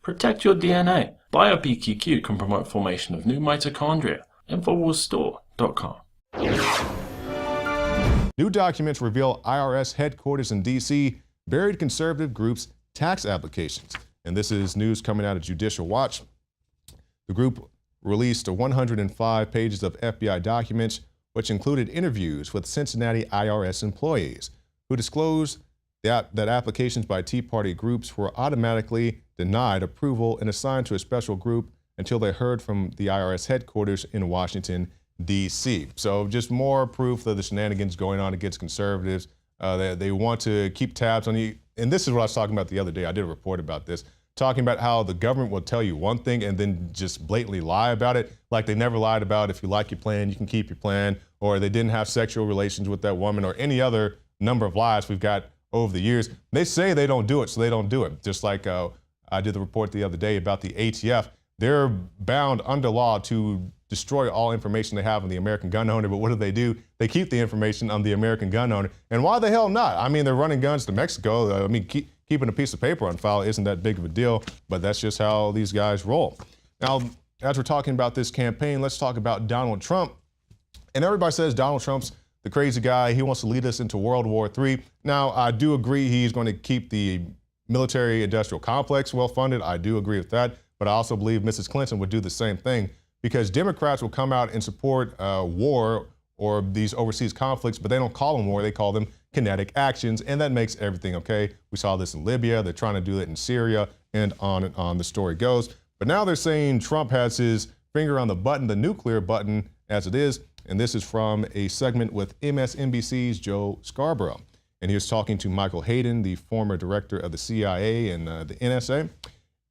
Protect your DNA. BioPQQ can promote formation of new mitochondria. Infowarsstore.com. New documents reveal IRS headquarters in D.C. buried conservative groups' tax applications. And this is news coming out of Judicial Watch. The group released 105 pages of FBI documents, which included interviews with Cincinnati IRS employees who disclosed that applications by Tea Party groups were automatically denied approval and assigned to a special group until they heard from the IRS headquarters in Washington, D.C. So just more proof of the shenanigans going on against conservatives. They want to keep tabs on you. And this is what I was talking about the other day. I did a report about this, talking about how the government will tell you one thing and then just blatantly lie about it. Like they never lied about if you like your plan, you can keep your plan, or they didn't have sexual relations with that woman, or any other number of lies we've got over the years. They say they don't do it, so they don't do it. Just like I did the report the other day about the ATF. They're bound under law to destroy all information they have on the American gun owner, but what do? They keep the information on the American gun owner. And why the hell not? I mean, they're running guns to Mexico. I mean, keeping a piece of paper on file isn't that big of a deal, but that's just how these guys roll. Now, as we're talking about this campaign, let's talk about Donald Trump. And everybody says Donald Trump's the crazy guy. He wants to lead us into World War III. Now, I do agree he's going to keep the military-industrial complex well-funded. I do agree with that. But I also believe Mrs. Clinton would do the same thing, because Democrats will come out and support war or these overseas conflicts, but they don't call them war, they call them kinetic actions, and that makes everything okay. We saw this in Libya, they're trying to do it in Syria, and on the story goes. But now they're saying Trump has his finger on the button, the nuclear button as it is, and this is from a segment with MSNBC's Joe Scarborough. And he was talking to Michael Hayden, the former director of the CIA and the NSA.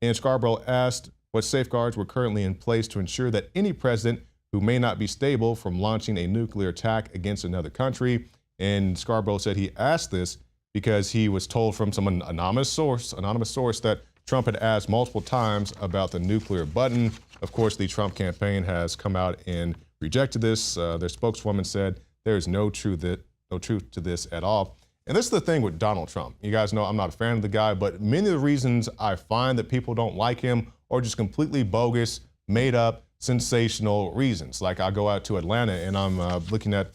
And Scarborough asked what safeguards were currently in place to ensure that any president who may not be stable from launching a nuclear attack against another country. And Scarborough said he asked this because he was told from some anonymous source that Trump had asked multiple times about the nuclear button. Of course, the Trump campaign has come out and rejected this. Their spokeswoman said there is no truth to this at all. And this is the thing with Donald Trump. You guys know I'm not a fan of the guy, but many of the reasons I find that people don't like him are just completely bogus, made up, sensational reasons. Like I go out to Atlanta and I'm looking at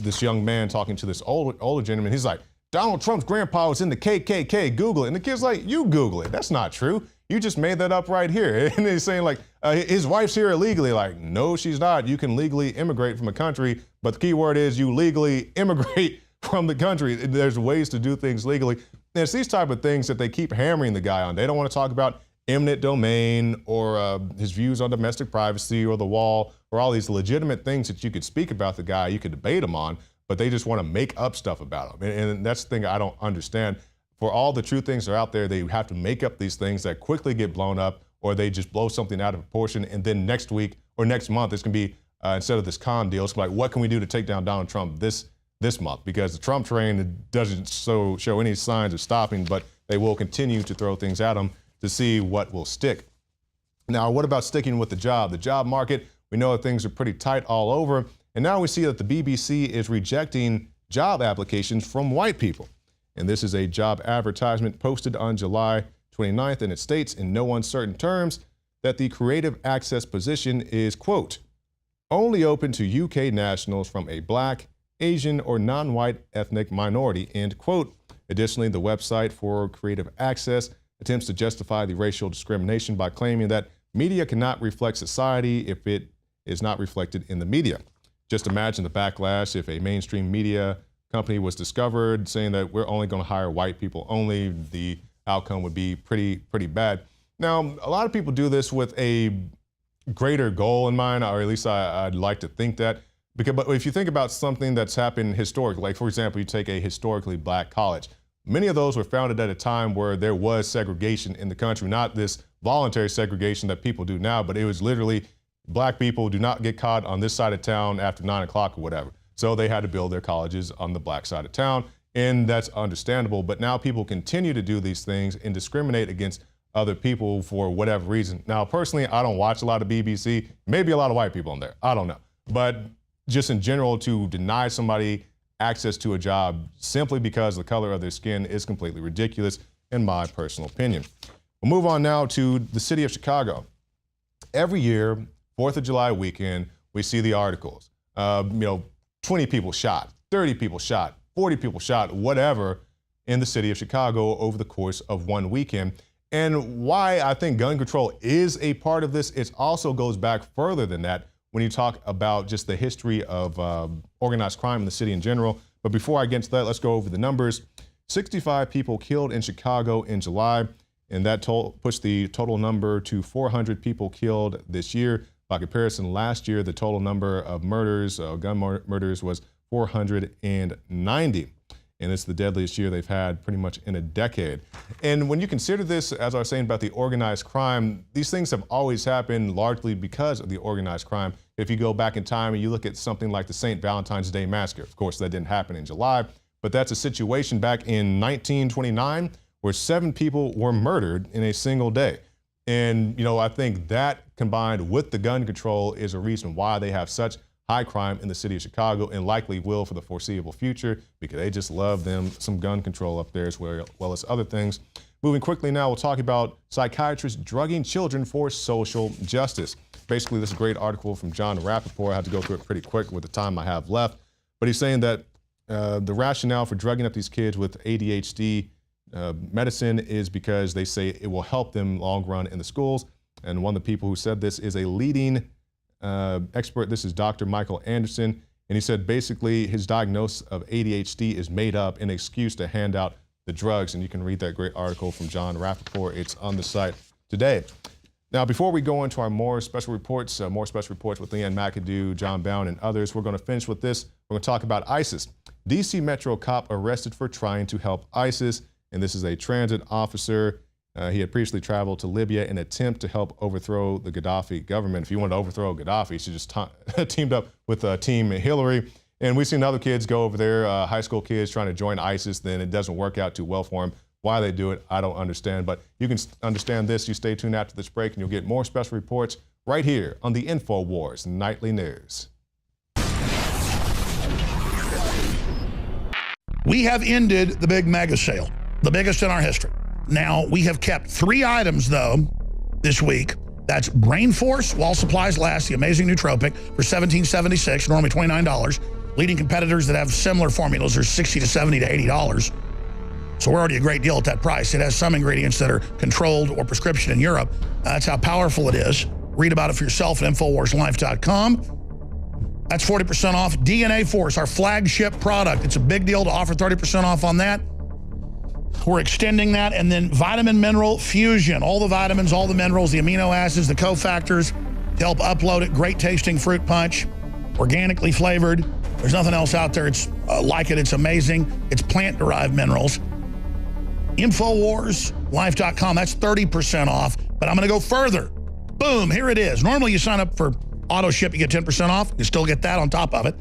this young man talking to this older gentleman. He's like, Donald Trump's grandpa was in the KKK, Google it. And the kid's like, you Google it. That's not true. You just made that up right here. And he's saying like, his wife's here illegally. Like, no, she's not. You can legally immigrate from a country, but the key word is you legally immigrate from the country. There's ways to do things legally. And it's these type of things that they keep hammering the guy on. They don't want to talk about eminent domain or his views on domestic privacy or the wall or all these legitimate things that you could speak about the guy, you could debate him on, but they just want to make up stuff about him. And that's the thing I don't understand. For all the true things that are out there, they have to make up these things that quickly get blown up, or they just blow something out of proportion. And then next week or next month, it's going to be, instead of this con deal, it's like, what can we do to take down Donald Trump this month? Because the Trump train doesn't show any signs of stopping, but they will continue to throw things at him to see what will stick. Now, what about sticking with the job? The job market, we know that things are pretty tight all over. And now we see that the BBC is rejecting job applications from white people. And this is a job advertisement posted on July 29th, and it states in no uncertain terms that the creative access position is, quote, only open to UK nationals from a Black, Asian, or non-white ethnic minority, end quote. Additionally, the website for creative access attempts to justify the racial discrimination by claiming that media cannot reflect society if it is not reflected in the media. Just imagine the backlash if a mainstream media company was discovered saying that we're only going to hire white people only. The outcome would be pretty bad. Now, a lot of people do this with a greater goal in mind, or at least I'd like to think that. But if you think about something that's happened historically, like for example, you take a historically Black college. Many of those were founded at a time where there was segregation in the country, not this voluntary segregation that people do now, but it was literally Black people do not get caught on this side of town after 9 o'clock or whatever. So they had to build their colleges on the Black side of town, and that's understandable. But now people continue to do these things and discriminate against other people for whatever reason. Now, personally, I don't watch a lot of BBC, maybe a lot of white people in there, I don't know. But just in general, to deny somebody access to a job simply because of the color of their skin is completely ridiculous, in my personal opinion. We'll move on now to the city of Chicago. Every year, 4th of July weekend, we see the articles. 20 people shot, 30 people shot, 40 people shot, whatever, in the city of Chicago over the course of one weekend. And why I think gun control is a part of this, it also goes back further than that when you talk about just the history of organized crime in the city in general. But before I get into that, let's go over the numbers. 65 people killed in Chicago in July, and that pushed the total number to 400 people killed this year. By comparison, last year, the total number of murders, gun murders, was 490. And it's the deadliest year they've had pretty much in a decade. And when you consider this, as I was saying about the organized crime, these things have always happened largely because of the organized crime. If you go back in time and you look at something like the St. Valentine's Day Massacre, of course, that didn't happen in July, but that's a situation back in 1929 where 7 people were murdered in a single day. And, I think that combined with the gun control is a reason why they have such high crime in the city of Chicago, and likely will for the foreseeable future, because they just love them some gun control up there as well as other things. Moving quickly now, we'll talk about psychiatrists drugging children for social justice. Basically, this is a great article from John Rappaport. I have to go through it pretty quick with the time I have left. But he's saying that the rationale for drugging up these kids with ADHD medicine is because they say it will help them long run in the schools. And one of the people who said this is a leading expert. This is Dr. Michael Anderson, and he said basically his diagnosis of ADHD is made up, an excuse to hand out the drugs. And you can read that great article from John Rappaport. It's on the site today. Now, before we go into our more special reports with Leanne McAdoo, John Bound, and others, we're going to finish with this. We're going to talk about ISIS. DC Metro cop arrested for trying to help ISIS, and this is a transit officer. He had previously traveled to Libya in an attempt to help overthrow the Gaddafi government. If you wanted to overthrow Gaddafi, you should just teamed up with Team Hillary. And we've seen other kids go over there, high school kids trying to join ISIS, then it doesn't work out too well for them. Why they do it, I don't understand. But you can understand this. You stay tuned after this break, and you'll get more special reports right here on the Infowars Nightly News. We have ended the big mega sale, the biggest in our history. Now, we have kept 3 items, though, this week. That's Brain Force, while supplies last, the amazing nootropic, for $17.76, normally $29. Leading competitors that have similar formulas are $60 to $70 to $80. So we're already a great deal at that price. It has some ingredients that are controlled or prescription in Europe. That's how powerful it is. Read about it for yourself at InfoWarsLife.com. That's 40% off. DNA Force, our flagship product. It's a big deal to offer 30% off on that. We're extending that. And then Vitamin Mineral Fusion, all the vitamins, all the minerals, the amino acids, the cofactors to help upload it. Great tasting fruit punch, organically flavored. There's nothing else out there it's like it. It's amazing. It's plant-derived minerals. InfoWarsLife.com, that's 30% off. But I'm going to go further. Boom, here it is. Normally you sign up for auto ship, you get 10% off. You still get that on top of it.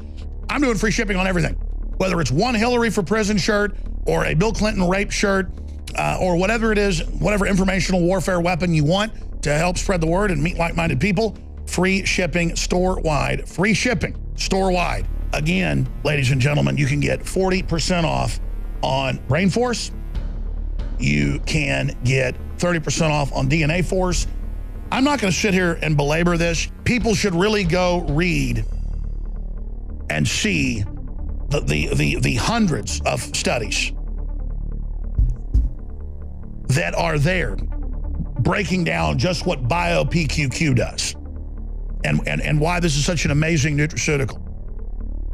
I'm doing free shipping on everything. Whether it's one Hillary for prison shirt or a Bill Clinton rape shirt or whatever it is, whatever informational warfare weapon you want to help spread the word and meet like-minded people, free shipping store-wide. Free shipping store-wide. Again, ladies and gentlemen, you can get 40% off on Brain Force. You can get 30% off on DNA Force. I'm not going to sit here and belabor this. People should really go read and see the hundreds of studies that are there breaking down just what BioPQQ does and why this is such an amazing nutraceutical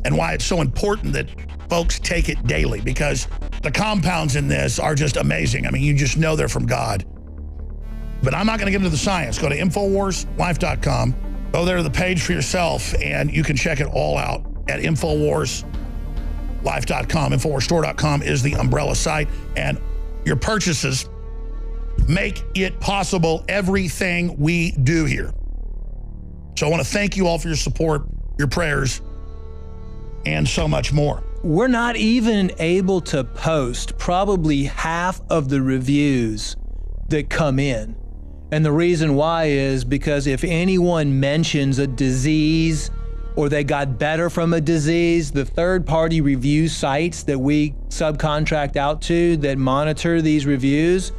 and why it's so important that folks take it daily, because the compounds in this are just amazing. I mean, you just know they're from God. But I'm not going to get into the science. Go to InfoWarsLife.com. Go there to the page for yourself, and you can check it all out at InfoWarsLife.com. InfoWarsStore.com is the umbrella site, and your purchases make it possible, everything we do here. So I want to thank you all for your support, your prayers, and so much more. We're not even able to post probably half of the reviews that come in. And the reason why is because if anyone mentions a disease or they got better from a disease, the third-party review sites that we subcontract out to that monitor these reviews,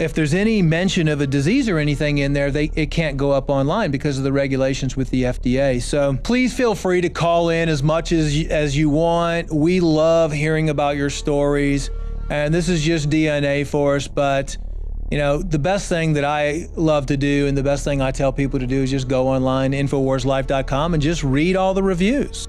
if there's any mention of a disease or anything in there, it can't go up online because of the regulations with the FDA. So please feel free to call in as much as you want. We love hearing about your stories, and this is just DNA for us. But you know, the best thing that I love to do and the best thing I tell people to do is just go online, InfoWarsLife.com, and just read all the reviews.